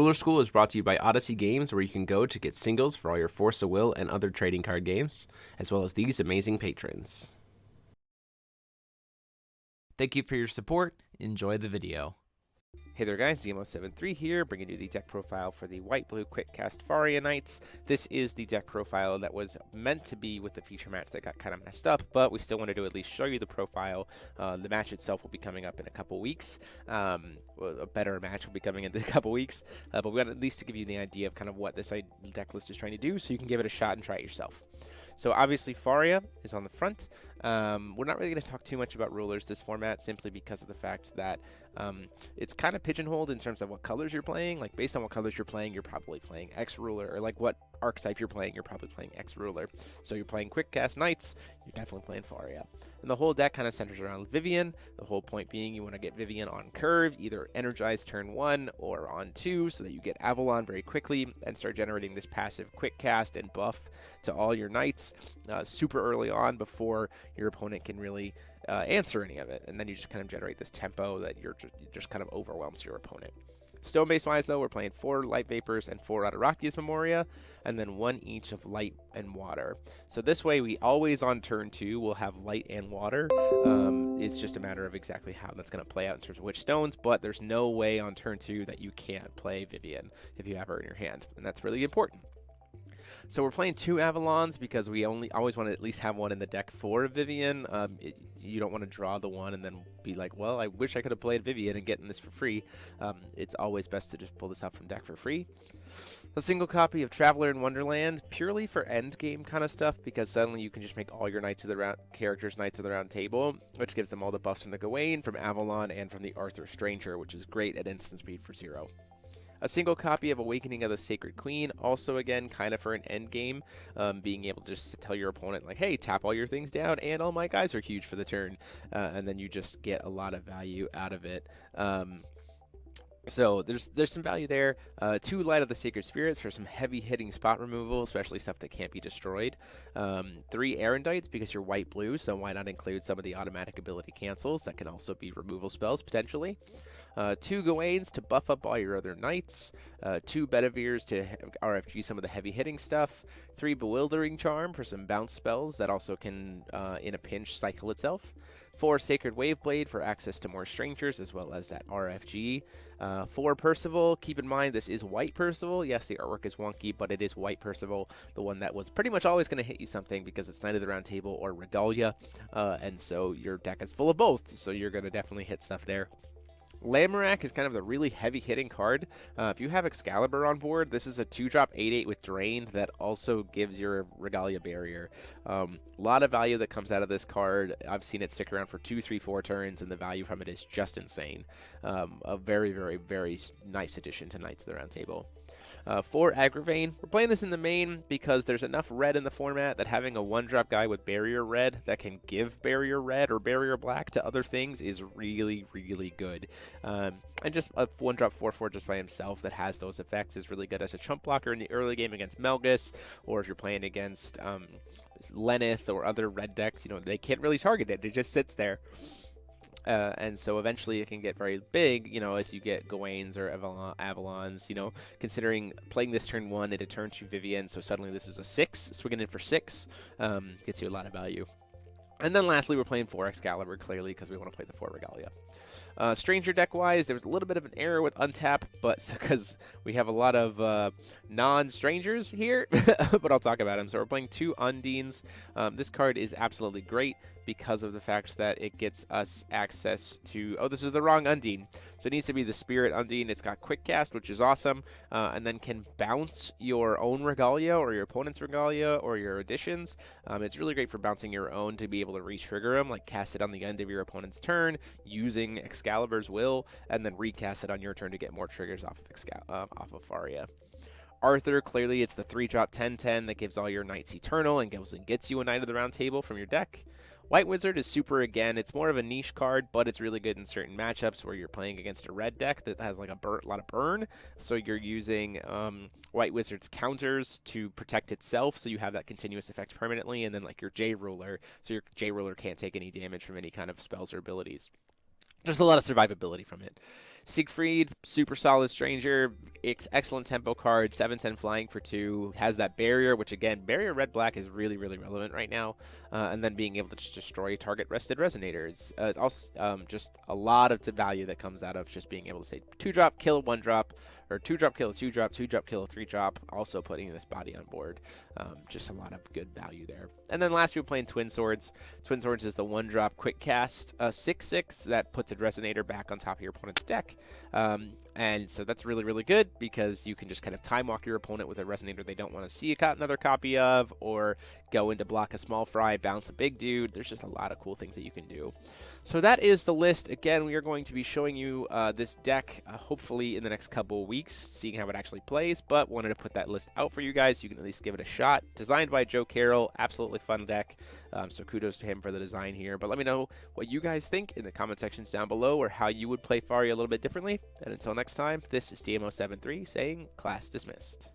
Ruler School is brought to you by Odyssey Games, where you can go to get singles for all your Force of Will and other trading card games, as well as these amazing patrons. Thank you for your support. Enjoy the video. Hey there guys, Demo73 here, bringing you the deck profile for the White-Blue Quickcast Faria Knights. This is the deck profile that was meant to be with the feature match that got kind of messed up, but we still wanted to at least show you the profile. The match itself will be coming up in a couple weeks. Well, a better match will be coming in a couple weeks, but we want at least to give you the idea of kind of what this deck list is trying to do, so you can give it a shot and try it yourself. So obviously Faria is on the front. We're not really going to talk too much about rulers this format, simply because of the fact that it's kind of pigeonholed in terms of what colors you're playing. Like, based on what colors you're playing, you're probably playing X ruler, or like what archetype you're playing, you're probably playing X ruler. So you're playing Quickcast Knights, you're definitely playing Faria. And the whole deck kind of centers around Vivian. The whole point being you want to get Vivian on curve, either energize turn 1 or on 2, so that you get Avalon very quickly and start generating this passive quick cast and buff to all your knights super early on before your opponent can really answer any of it. And then you just kind of generate this tempo that just kind of overwhelms your opponent. Stone-based wise, though, we're playing 4 Light Vapors and 4 Adarakia's Memoria, and then 1 each of Light and Water. So this way, we always on turn 2 will have Light and Water. It's just a matter of exactly how that's going to play out in terms of which stones, but there's no way on turn 2 that you can't play Vivian if you have her in your hand, and that's really important. So we're playing 2 Avalons because we always want to at least have one in the deck for Vivian. You don't want to draw the one and then be like, well, I wish I could have played Vivian and getting this for free. It's always best to just pull this out from deck for free. A single copy of Traveler in Wonderland, purely for end game kind of stuff, because suddenly you can just make all your Knights of the Round characters Knights of the Round Table, which gives them all the buffs from the Gawain, from Avalon, and from the Arthur Stranger, which is great at instant speed for 0. A single copy of Awakening of the Sacred Queen, also again kind of for an end game, being able to just tell your opponent like, hey, tap all your things down and all my guys are huge for the turn, and then you just get a lot of value out of it. So there's some value there. 2 Light of the Sacred Spirits for some heavy hitting spot removal, especially stuff that can't be destroyed. 3 Arondites because you're white-blue, so why not include some of the automatic ability cancels that can also be removal spells potentially. 2 Gawains to buff up all your other knights. 2 Bedivirs to RFG some of the heavy hitting stuff. 3 Bewildering Charm for some bounce spells that also can, in a pinch, cycle itself. 4 Sacred Waveblade for access to more strangers, as well as that RFG. 4 Percival. Keep in mind, this is white Percival. Yes, the artwork is wonky, but it is white Percival, the one that was pretty much always going to hit you something because it's Knight of the Round Table or Regalia, and so your deck is full of both, so you're going to definitely hit stuff there. Lamorak is kind of the really heavy-hitting card. If you have Excalibur on board, this is a 2-drop 8/8 with Drain that also gives your Regalia barrier. A lot of value that comes out of this card. I've seen it stick around for 2, 3, 4 turns, and the value from it is just insane. A very, very, very nice addition to Knights of the Round Table. 4 Agravain. We're playing this in the main because there's enough red in the format that having a 1-drop guy with Barrier Red that can give Barrier Red or Barrier Black to other things is really, really good. And just a 1-drop 4/4 just by himself that has those effects is really good as a chump blocker in the early game against Melgus, or if you're playing against Lenneth or other red decks, you know, they can't really target it. It just sits there. And so eventually it can get very big, you know, as you get Gawains or Avalons, you know, considering playing this turn 1 at a turn 2 Vivian, so suddenly this is a 6, swinging in for 6, gets you a lot of value. And then lastly, we're playing 4 Excalibur, clearly, because we want to play the 4 Regalia. Stranger deck-wise, there was a little bit of an error with untap, but because we have a lot of non-strangers here, but I'll talk about them. So we're playing 2 Undines. This card is absolutely great because of the fact that it gets us access to... Oh, this is the wrong Undine. So it needs to be the Spirit Undine. It's got Quick Cast, which is awesome, and then can bounce your own Regalia or your opponent's Regalia or your additions. It's really great for bouncing your own to be able to re-trigger them, like cast it on the end of your opponent's turn using Excalibur's Will, and then recast it on your turn to get more triggers off of Faria. Arthur, clearly it's the 3-drop 10/10 that gives all your Knights Eternal and goes and gets you a Knight of the Round Table from your deck. White Wizard is super again. It's more of a niche card, but it's really good in certain matchups where you're playing against a red deck that has like a lot of burn. So you're using White Wizard's counters to protect itself, so you have that continuous effect permanently, and then like your J Ruler, so your J Ruler can't take any damage from any kind of spells or abilities. just a lot of survivability from it. Siegfried, super solid stranger, excellent tempo card, 7/10 flying for 2, has that barrier, which again, barrier red-black is really, really relevant right now, and then being able to just destroy target rested resonators. It's also just a lot of value that comes out of just being able to say 2-drop, kill a 1-drop, or 2-drop, kill a 2-drop, 2-drop, kill a 3-drop, also putting this body on board. Just a lot of good value there. And then last we're playing Twin Swords. Twin Swords is the 1-drop quick cast, 6/6 that puts a resonator back on top of your opponent's deck. And so that's really, really good because you can just kind of time walk your opponent with a resonator they don't want to see another copy of, or go in to block a small fry, bounce a big dude. There's just a lot of cool things that you can do. So that is the list. Again, we are going to be showing you this deck hopefully in the next couple of weeks, seeing how it actually plays, but wanted to put that list out for you guys so you can at least give it a shot. Designed by Joe Karel, absolutely fun deck, so kudos to him for the design here. But let me know what you guys think in the comment sections down below, or how you would play Faria a little bit differently. And until next time, this is DMO73 saying class dismissed.